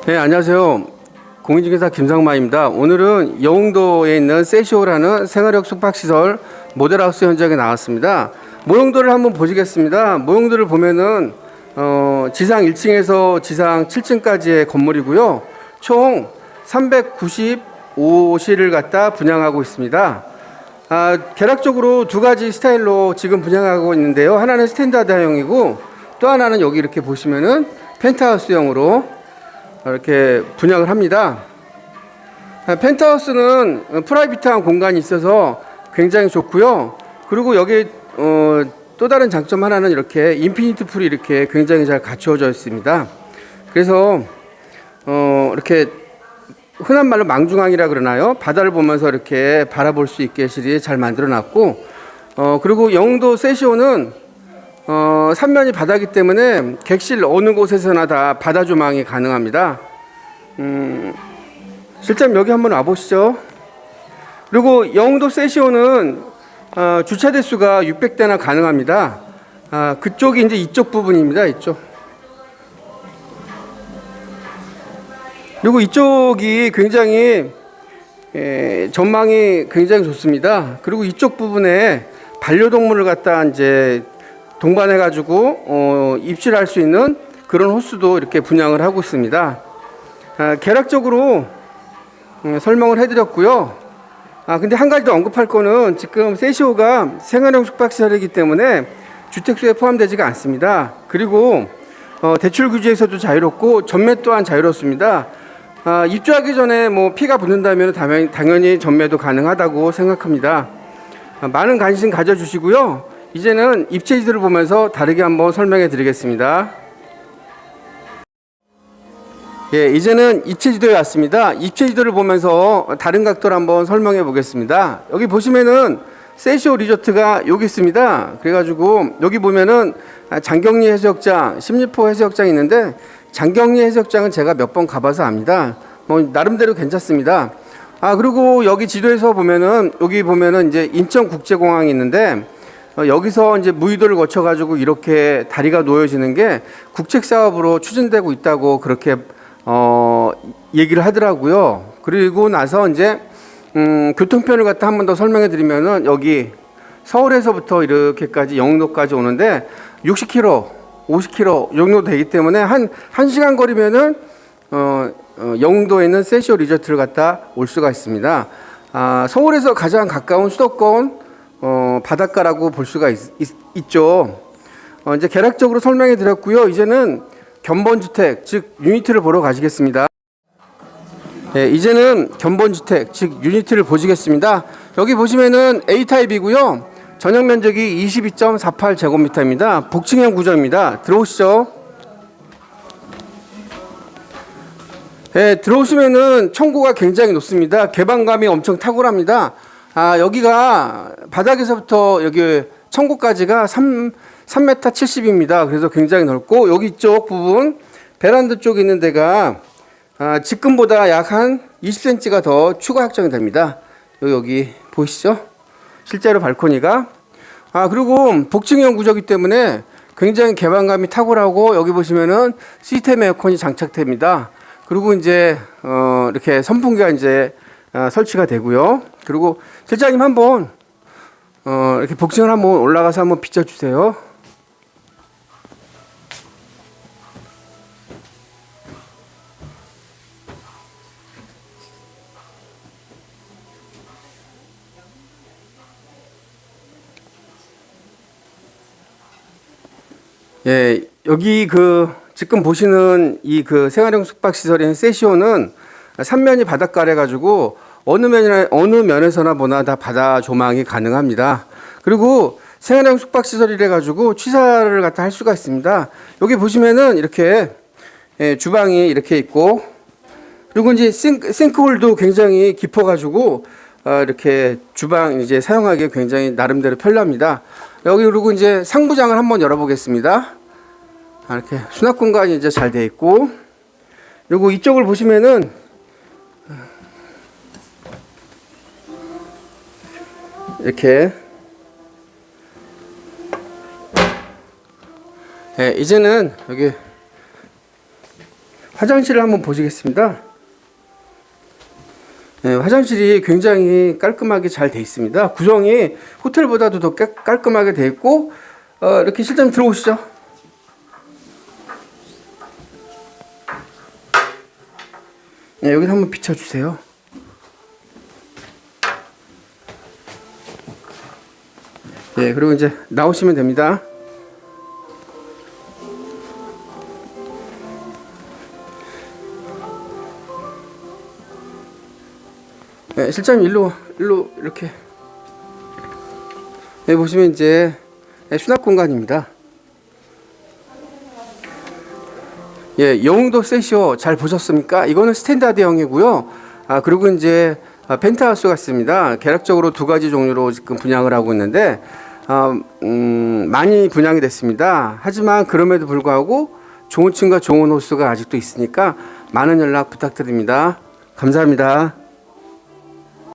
네, 안녕하세요. 공인중개사 김상마입니다. 오늘은 영흥도에 있는 세시오라는 생활형 숙박시설 모델하우스 현장에 나왔습니다. 모형도를 한번 보시겠습니다. 모형도를 보면은 지상 1층에서 지상 7층까지의 건물이고요. 총 395실을 갖다 분양하고 있습니다. 개락적으로 두 가지 스타일로 지금 분양하고 있는데요. 하나는 스탠다드형이고 또 하나는 여기 이렇게 보시면은 펜트하우스형으로 이렇게 분양을 합니다. 펜트하우스는 프라이빗한 공간이 있어서 굉장히 좋고요. 그리고 여기 또 다른 장점 하나는 이렇게 인피니트 풀이 이렇게 굉장히 잘 갖추어져 있습니다. 그래서 이렇게 흔한 말로 망중앙이라 그러나요? 바다를 보면서 이렇게 바라볼 수 있게 실이 잘 만들어 놨고, 그리고 영흥도 세시오는 삼면이 바다이기 때문에 객실 어느 곳에서나 다 바다 조망이 가능합니다. 실장님 여기 한번 와보시죠. 그리고 영흥도 세시오는 주차 대수가 600대나 가능합니다. 그쪽이 이제 이쪽 부분입니다. 이쪽. 그리고 이쪽이 굉장히 전망이 굉장히 좋습니다. 그리고 이쪽 부분에 반려동물을 갖다 이제 동반해 가지고 입실할 수 있는 그런 호수도 이렇게 분양을 하고 있습니다. 개략적으로 설명을 해드렸고요. 근데 한 가지 더 언급할 거는 지금 세시오가 생활형 숙박시설이기 때문에 주택수에 포함되지가 않습니다. 그리고 대출 규제에서도 자유롭고 전매 또한 자유롭습니다. 입주하기 전에 뭐 피가 붙는다면 당연히 전매도 가능하다고 생각합니다. 많은 관심 가져주시고요. 이제는 입체지도를 보면서 다르게 한번 설명해 드리겠습니다. 예, 이제는 입체지도에 왔습니다. 입체지도를 보면서 다른 각도를 한번 설명해 보겠습니다. 여기 보시면은 세시오 리조트가 여기 있습니다. 그래가지고 여기 보면은 장경리 해수욕장, 십리포 해수욕장이 있는데 장경리 해수욕장은 제가 몇 번 가봐서 압니다. 뭐 나름대로 괜찮습니다. 그리고 여기 지도에서 보면은 여기 보면은 이제 인천국제공항이 있는데 여기서 이제 무의도를 거쳐가지고 이렇게 다리가 놓여지는 게 국책 사업으로 추진되고 있다고 그렇게 얘기를 하더라고요. 그리고 나서 이제 교통편을 갖다 한 번 더 설명해 드리면은 여기 서울에서부터 이렇게까지 영흥도까지 오는데 60km, 50km 정도 되기 때문에 한 1시간 거리면은 영흥도에 있는 세시오 리조트를 갖다 올 수가 있습니다. 서울에서 가장 가까운 수도권 바닷가라고 볼 수가 있죠. 이제 개략적으로 설명해 드렸고요. 이제는 견본주택, 즉 유니트를 보러 가시겠습니다. 네, 이제는 견본주택, 즉 유니트를 보시겠습니다. 여기 보시면은 A타입이고요. 전용 면적이 22.48제곱미터입니다. 복층형 구조입니다. 들어오시죠. 네, 들어오시면은 청구가 굉장히 높습니다. 개방감이 엄청 탁월합니다. 여기가 바닥에서부터 여기 청구까지가 3m 70입니다. 그래서 굉장히 넓고 여기 쪽 부분 베란다 쪽에 있는 데가 직근보다 약 한 20cm가 더 추가 확정이 됩니다. 여기 보이시죠? 실제로 발코니가 그리고 복층형 구조이기 때문에 굉장히 개방감이 탁월하고 여기 보시면은 시스템 에어컨이 장착됩니다. 그리고 이제 이렇게 선풍기가 이제 설치가 되고요. 그리고 실장님 한번 이렇게 복층을 한번 올라가서 한번 비춰주세요. 예, 여기 지금 보시는 이 생활형 숙박시설인 세시오는 3면이 바닷가래 가지고 어느 면에서나 보나 다 바다 조망이 가능합니다. 그리고 생활형 숙박시설이래 가지고 취사를 갖다 할 수가 있습니다. 여기 보시면은 이렇게 주방이 이렇게 있고 그리고 이제 싱크홀도 굉장히 깊어 가지고 이렇게 주방 이제 사용하기 굉장히 나름대로 편리합니다. 여기 그리고 이제 상부장을 한번 열어보겠습니다. 이렇게 수납 공간이 이제 잘 되어 있고 그리고 이쪽을 보시면은 이렇게 이제는 여기 화장실을 한번 보시겠습니다. 네, 화장실이 굉장히 깔끔하게 잘 돼 있습니다. 구성이 호텔보다도 더 깔끔하게 돼 있고, 이렇게 실장님 들어오시죠. 네, 여기 한번 비춰주세요. 네, 그리고 이제 나오시면 됩니다. 네, 실장님 일로 이렇게. 네, 보시면 이제 수납 공간입니다. 예, 영흥도 세시오 잘 보셨습니까? 이거는 스탠다드형이고요. 그리고 이제 펜트하우스 같습니다. 계략적으로 두 가지 종류로 지금 분양을 하고 있는데 많이 분양이 됐습니다. 하지만 그럼에도 불구하고 좋은 층과 좋은 호수가 아직도 있으니까 많은 연락 부탁드립니다. 감사합니다.